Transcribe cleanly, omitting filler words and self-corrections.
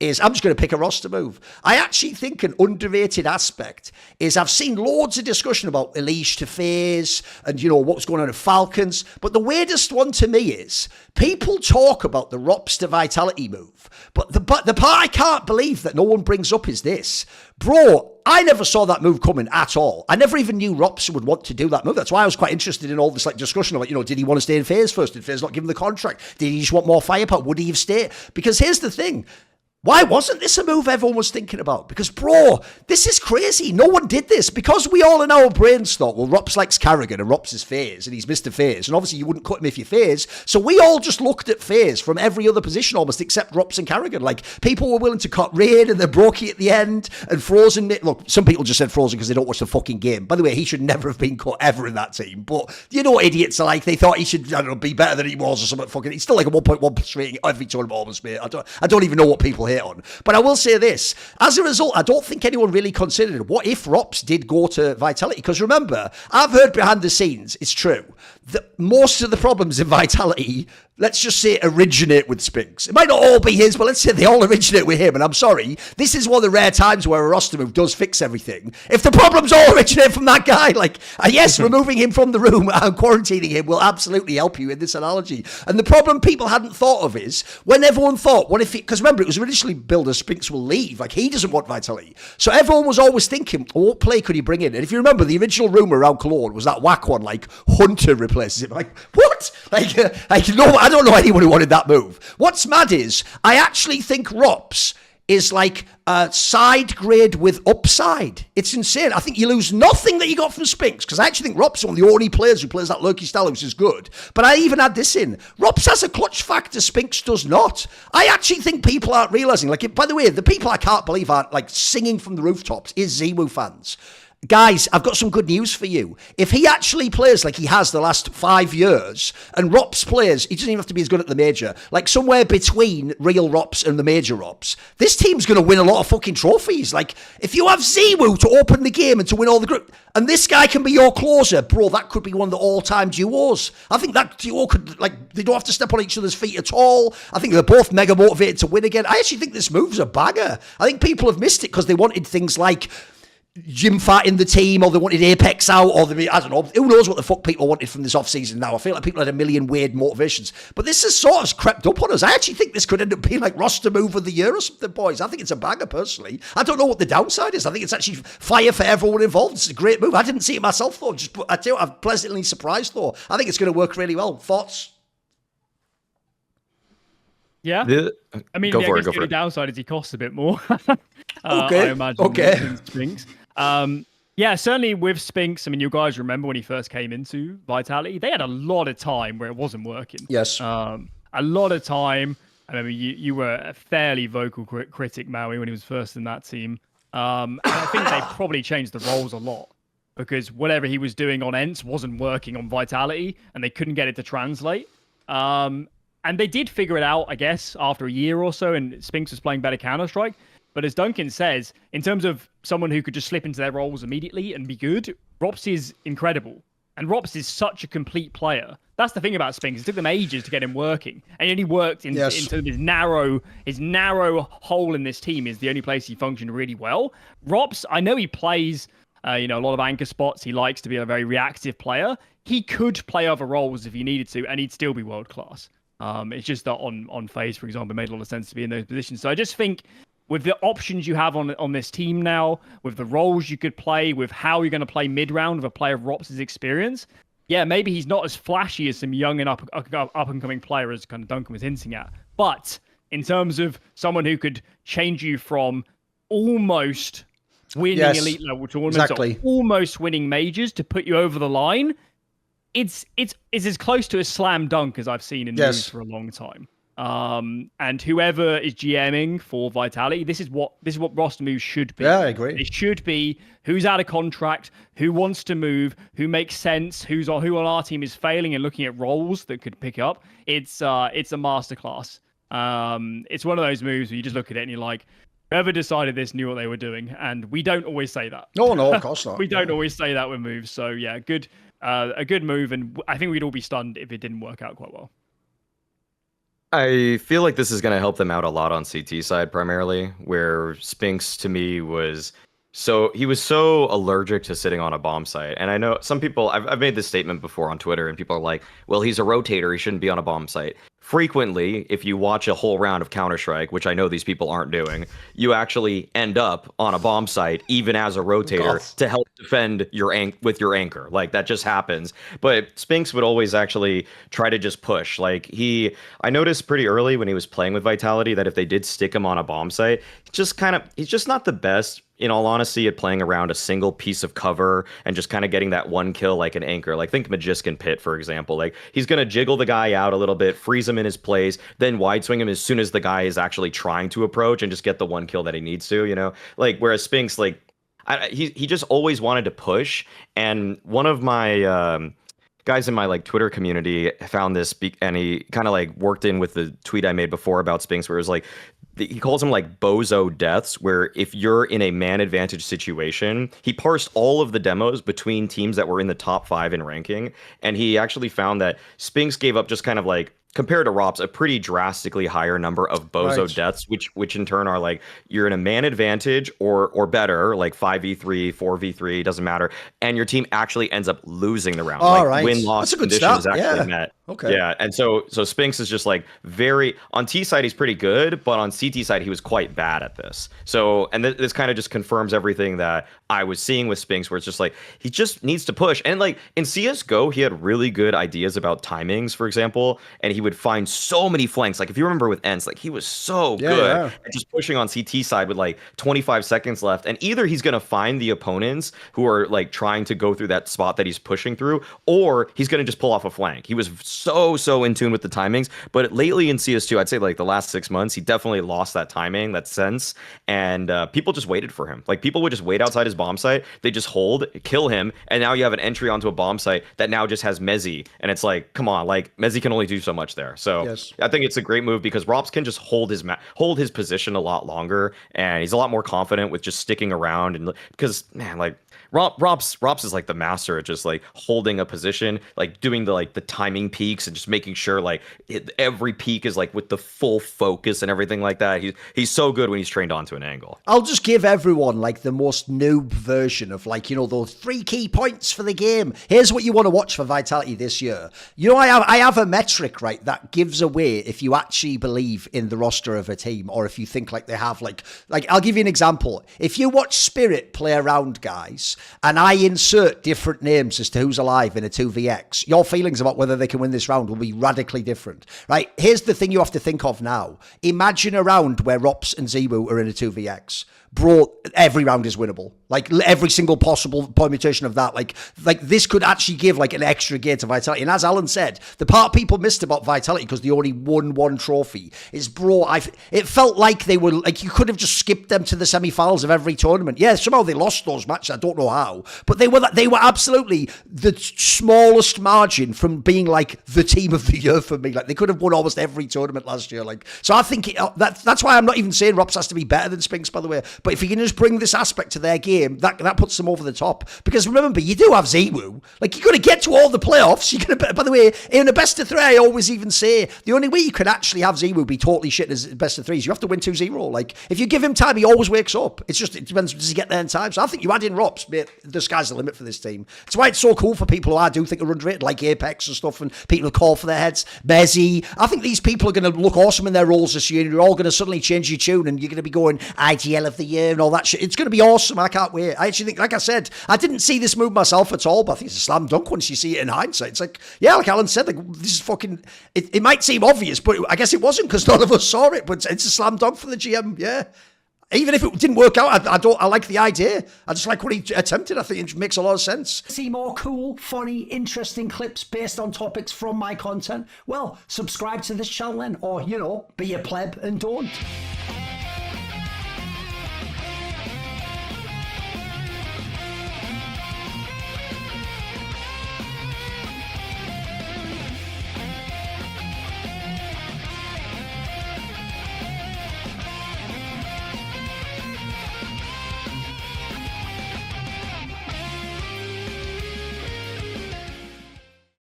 is, I'm just going to pick a roster move. I actually think an underrated aspect is I've seen loads of discussion about Elish to FaZe and, what's going on at Falcons. But the weirdest one to me is people talk about the Ropz to Vitality move. But the part I can't believe that no one brings up is this. Bro, I never saw that move coming at all. I never even knew Ropz would want to do that move. That's why I was quite interested in all this discussion about, did he want to stay in FaZe first? Did FaZe not give him the contract? Did he just want more firepower? Would he have stayed? Because here's the thing. Why wasn't this a move everyone was thinking about? Because, bro, this is crazy. No one did this. Because we all in our brains thought, well, Ropz likes Karrigan and Ropz is FaZe and he's Mr. FaZe. And obviously you wouldn't cut him if you're FaZe. So we all just looked at FaZe from every other position almost except Ropz and Karrigan. Like, people were willing to cut Raid and then Brokey at the end and Frozen. Look, some people just said Frozen because they don't watch the fucking game. By the way, he should never have been cut ever in that team. But you know what idiots are like? They thought he should, be better than he was or something fucking. He's still like a 1.1 rating every tournament almost, mate. I don't even know what people hate on. But I will say this, as a result, I don't think anyone really considered what if Ropz did go to Vitality, because remember, I've heard behind the scenes, it's true, that most of the problems in Vitality, let's just say, originate with Spinx. It might not all be his, but let's say they all originate with him. And I'm sorry, this is one of the rare times where a roster move does fix everything. If the problems all originate from that guy, yes, removing him from the room and quarantining him will absolutely help you in this analogy. And the problem people hadn't thought of is, when everyone thought, what if because remember, it was originally billed as Spinx will leave, he doesn't want Vitality. So everyone was always thinking, what play could he bring in? And if you remember, the original rumor around Cologne was that whack one, Hunter replaces him. What? No, I don't know anyone who wanted that move. What's mad is, I actually think Ropz is like a side grade with upside. It's insane. I think you lose nothing that you got from Spinx, because I actually think Ropz is one of the only players who plays that lurky style, which is good. But I even add this in. Ropz has a clutch factor Spinx does not. I actually think people aren't realizing, by the way, the people I can't believe aren't singing from the rooftops is Zemu fans. Guys, I've got some good news for you. If he actually plays like he has the last 5 years, and Ropz plays, he doesn't even have to be as good at the major, somewhere between real Ropz and the major Ropz, this team's going to win a lot of fucking trophies. If you have Zemu to open the game and to win all the group, and this guy can be your closer, bro, that could be one of the all-time duos. I think that duo could, they don't have to step on each other's feet at all. I think they're both mega motivated to win again. I actually think this move's a banger. I think people have missed it because they wanted things like Jim Fat in the team, or they wanted Apex out, or I don't know, who knows what the fuck people wanted from this offseason now. I feel like people had a million weird motivations, but this has sort of crept up on us. I actually think this could end up being roster move of the year or something, boys. I think it's a banger, personally. I don't know what the downside is. I think it's actually fire for everyone involved. It's a great move. I didn't see it myself, though. I tell you, I'm pleasantly surprised, though. I think it's going to work really well. Thoughts? Yeah, I mean, the only downside is he costs a bit more. Okay. I imagine. Okay. Spinx. Yeah, certainly with Spinx. I mean, you guys remember when he first came into Vitality, they had a lot of time where it wasn't working. Yes. A lot of time. I remember you were a fairly vocal critic, Maui, when he was first in that team. And I think they probably changed the roles a lot, because whatever he was doing on Ents wasn't working on Vitality, and they couldn't get it to translate. And they did figure it out, I guess, after a year or so, and Spinx was playing better Counter-Strike. But as Duncan says, in terms of someone who could just slip into their roles immediately and be good, Ropz is incredible. And Ropz is such a complete player. That's the thing about Spinx. It took them ages to get him working. And he only worked into his narrow hole in this team is the only place he functioned really well. Ropz, I know he plays a lot of anchor spots. He likes to be a very reactive player. He could play other roles if he needed to, and he'd still be world-class. It's just that on FaZe, for example, it made a lot of sense to be in those positions. So I just think with the options you have on this team now, with the roles you could play, with how you're going to play mid-round with a player of Ropz's experience, yeah, maybe he's not as flashy as some young and up-and-coming player as kind of Duncan was hinting at. But in terms of someone who could change you from almost winning elite level tournaments, or almost winning majors to put you over the line, it's as close to a slam dunk as I've seen in moves for a long time. And whoever is GMing for Vitality, this is what roster moves should be. Yeah, I agree. It should be who's out of contract, who wants to move, who makes sense, who on our team is failing and looking at roles that could pick up. It's a masterclass. It's one of those moves where you just look at it and you're like, whoever decided this knew what they were doing, and we don't always say that. No, of course not. We don't always say that with moves. So yeah, a good move, and I think we'd all be stunned if it didn't work out quite well. I feel like this is going to help them out a lot on CT side primarily, where Spinx to me was he was so allergic to sitting on a bomb site. And I know some people, I've made this statement before on Twitter, and people are like, well, he's a rotator, he shouldn't be on a bomb site. Frequently, if you watch a whole round of Counter-Strike, which I know these people aren't doing, you actually end up on a bomb site, even as a rotator, to help defend with your anchor. Like, that just happens. But Spinx would always actually try to just push. Like, I noticed pretty early when he was playing with Vitality that if they did stick him on a bomb site, he's just not the best, in all honesty, at playing around a single piece of cover and just kind of getting that one kill like an anchor. Like, think Majiskin Pit, for example. Like, he's going to jiggle the guy out a little bit, freeze him in his place, then wide swing him as soon as the guy is actually trying to approach and just get the one kill that he needs to, you know? Like, whereas Spinx, like, he just always wanted to push. And one of my guys in my like Twitter community found this, and he kind of like worked in with the tweet I made before about Spinx, where it was like, he calls them like bozo deaths, where if you're in a man advantage situation, he parsed all of the demos between teams that were in the top 5 in ranking, and he actually found that Spinx gave up just kind of like, compared to Ropz, a pretty drastically higher number of bozo deaths, which in turn are like, you're in a man advantage or better, like 5v3, 4v3, doesn't matter, and your team actually ends up losing the round. Win-loss condition is actually met. Okay. Yeah, and so Spinx is just like on T side he's pretty good, but on CT side he was quite bad at this. So, and this kind of just confirms everything that I was seeing with Spinx, where it's just like he just needs to push. And like in CS:GO, he had really good ideas about timings, for example, and he would find so many flanks. Like if you remember with Ents, like he was so good at just pushing on CT side with like 25 seconds left, and either he's gonna find the opponents who are like trying to go through that spot that he's pushing through, or he's gonna just pull off a flank. He was so in tune with the timings, but lately in CS2, I'd say like the last 6 months, he definitely lost that timing, that sense, and people just waited for him. Like people would just wait outside his bomb site, they just hold, kill him, and now you have an entry onto a bomb site that now just has Mezzi, and it's like, come on, like Mezzi can only do so much there. So I think it's a great move because Ropz can just hold his position a lot longer, and he's a lot more confident with just sticking around, and because man, like Ropz is like the master at just like holding a position, like doing the timing peaks and just making sure like every peak is like with the full focus and everything like that. He's so good when he's trained onto an angle. I'll just give everyone like the most noob version of like, you know, those 3 key points for the game. Here's what you want to watch for Vitality this year. You know, I have a metric, right, that gives away if you actually believe in the roster of a team, or if you think like they have like I'll give you an example. If you watch Spirit play around, guys, and I insert different names as to who's alive in a 2vx, your feelings about whether they can win this round will be radically different, right? Here's the thing you have to think of now. Imagine a round where Ropz and Zewu are in a 2vx. Bro, every round is winnable. Like every single possible permutation of that. Like this could actually give like an extra gear to Vitality. And as Alan said, the part people missed about Vitality because they only won 1 trophy is, bro, it felt like they were like, you could have just skipped them to the semi-finals of every tournament. Yeah, somehow they lost those matches. I don't know how, but they were absolutely the smallest margin from being like the team of the year for me. Like they could have won almost every tournament last year. Like, so I think that's why I'm not even saying Ropz has to be better than Spinx, by the way. But if you can just bring this aspect to their game, that puts them over the top. Because remember, you do have Zewu. Like, you're going to get to all the playoffs. You're going to, by the way, in a best of 3, I always even say the only way you can actually have Zewu be totally shit as best of 3 is you have to win 2-0. Like, if you give him time, he always wakes up. It depends, does he get there in time? So I think you add in Ropz, mate, the sky's the limit for this team. That's why it's so cool for people who I do think are underrated, like Apex and stuff, and people who call for their heads. Mezzi. I think these people are going to look awesome in their roles this year, and you're all going to suddenly change your tune, and you're going to be going IGL of the year and all that shit. It's going to be awesome. I can't wait. I actually think, like I said, I didn't see this move myself at all, but I think it's a slam dunk once you see it in hindsight. It's like, yeah, like Alan said, like this is fucking, it might seem obvious, but I guess it wasn't because none of us saw it, but it's a slam dunk for the GM, yeah. Even if it didn't work out, I like the idea. I just like what he attempted. I think it makes a lot of sense. See more cool, funny, interesting clips based on topics from my content? Well, subscribe to this channel then, or, you know, be a pleb and don't.